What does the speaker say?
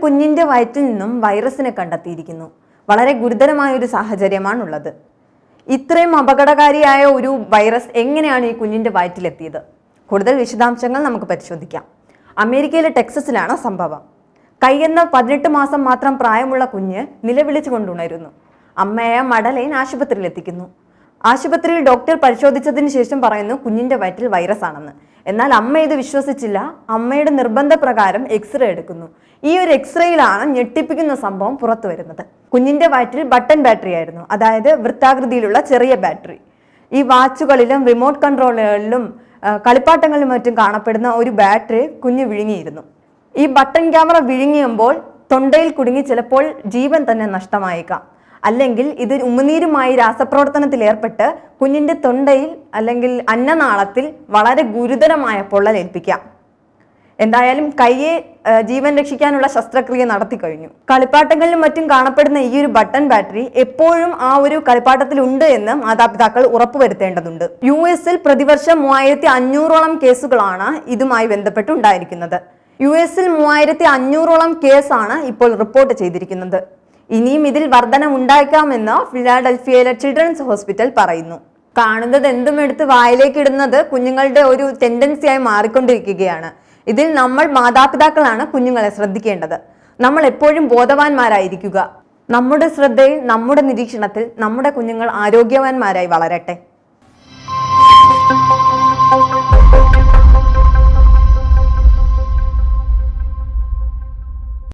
കുഞ്ഞിന്റെ വയറ്റിൽ നിന്നും വൈറസിനെ കണ്ടെത്തിയിരിക്കുന്നു. വളരെ ഗുരുതരമായ ഒരു സാഹചര്യമാണുള്ളത്. ഇത്രയും അപകടകാരിയായ ഒരു വൈറസ് എങ്ങനെയാണ് ഈ കുഞ്ഞിന്റെ വയറ്റിലെത്തിയത്? കൂടുതൽ വിശദാംശങ്ങൾ നമുക്ക് പരിശോധിക്കാം. അമേരിക്കയിലെ ടെക്സസിലാണ് സംഭവം. കൈയെന്ന 18 മാസം മാത്രം പ്രായമുള്ള കുഞ്ഞ് നിലവിളിച്ചു കൊണ്ടുണരുന്നു. അമ്മയായ മഡലൈൻ ആശുപത്രിയിൽ എത്തിക്കുന്നു. ആശുപത്രിയിൽ ഡോക്ടർ പരിശോധിച്ചതിന് ശേഷം പറയുന്നു കുഞ്ഞിന്റെ വയറ്റിൽ വൈറസ് ആണെന്ന്. എന്നാൽ അമ്മ ഇത് വിശ്വസിച്ചില്ല. അമ്മയുടെ നിർബന്ധപ്രകാരം എക്സ്റേ എടുക്കുന്നു. ഈ ഒരു എക്സ്റേയിലാണ് ഞെട്ടിപ്പിക്കുന്ന സംഭവം പുറത്തു വരുന്നത്. കുഞ്ഞിന്റെ വയറ്റിൽ ബട്ടൺ ബാറ്ററി ആയിരുന്നു, അതായത് വൃത്താകൃതിയിലുള്ള ചെറിയ ബാറ്ററി. ഈ വാച്ചുകളിലും റിമോട്ട് കൺട്രോളുകളിലും കളിപ്പാട്ടങ്ങളിലും മറ്റും കാണപ്പെടുന്ന ഒരു ബാറ്ററി കുഞ്ഞ് വിഴുങ്ങിയിരുന്നു. ഈ ബട്ടൺ ക്യാമറ വിഴുങ്ങിയുമ്പോൾ തൊണ്ടയിൽ കുടുങ്ങി ചിലപ്പോൾ ജീവൻ തന്നെ നഷ്ടമായേക്കാം. അല്ലെങ്കിൽ ഇത് ഉമിനീരുമായി രാസപ്രവർത്തനത്തിൽ ഏർപ്പെട്ട് കുഞ്ഞിന്റെ തൊണ്ടയിൽ അല്ലെങ്കിൽ അന്നനാളത്തിൽ വളരെ ഗുരുതരമായ പൊള്ളലേൽപ്പിക്കാം. എന്തായാലും കൈയെ ജീവൻ രക്ഷിക്കാനുള്ള ശസ്ത്രക്രിയ നടത്തി കഴിഞ്ഞു. കളിപ്പാട്ടങ്ങളിലും മറ്റും കാണപ്പെടുന്ന ഈ ഒരു ബട്ടൺ ബാറ്ററി എപ്പോഴും ആ ഒരു കളിപ്പാട്ടത്തിൽ ഉണ്ട് എന്ന് മാതാപിതാക്കൾ ഉറപ്പുവരുത്തേണ്ടതുണ്ട്. US-ൽ പ്രതിവർഷം 3500ഓളം കേസുകളാണ് ഇതുമായി ബന്ധപ്പെട്ടുണ്ടായിരിക്കുന്നത്. US-ൽ 3500ഓളം കേസാണ് ഇപ്പോൾ റിപ്പോർട്ട് ചെയ്തിരിക്കുന്നത്. ഇനിയും ഇതിൽ വർധന ഉണ്ടായേക്കാമെന്ന് ഫിലാഡൽഫിയയിലെ ചിൽഡ്രൻസ് ഹോസ്പിറ്റൽ പറയുന്നു. കാണുന്നത് എന്തും എടുത്ത് വായിലേക്ക് ഇടുന്നത് കുഞ്ഞുങ്ങളുടെ ഒരു ടെൻഡൻസിയായി മാറിക്കൊണ്ടിരിക്കുകയാണ്. ഇതിൽ നമ്മൾ മാതാപിതാക്കളാണ് കുഞ്ഞുങ്ങളെ ശ്രദ്ധിക്കേണ്ടത്. നമ്മൾ എപ്പോഴും ബോധവാന്മാരായിരിക്കുക. നമ്മുടെ ശ്രദ്ധയിൽ, നമ്മുടെ നിരീക്ഷണത്തിൽ നമ്മുടെ കുഞ്ഞുങ്ങൾ ആരോഗ്യവാന്മാരായി വളരട്ടെ.